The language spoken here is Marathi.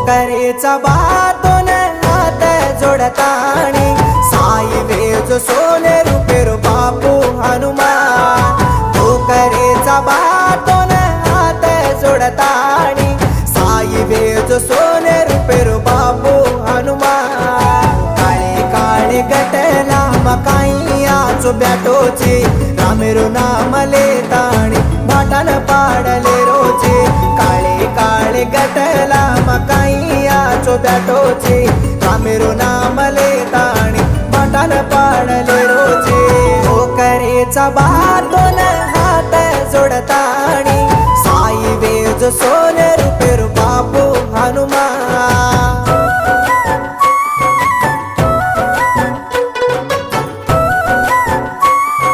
करेचा बातोन हात जोडताणी साई वेज सोने रुपेरो बापू हनुमान करेचा बातोन हात जोडताणी साई वेज सोने रुपेरो बापू हनुमान काळे काळे गटला मकाईयाचो ब्याटोची रामेरो नाम लेताणी भाटान पाडले रोजी काळे काळे गटला मकाईयाचो ब्याटोची रामेरो नाम लेताणी भाटान पाडले रोजी करेचा बातोन हात जोडताणी साई वेज सोने रुपेरो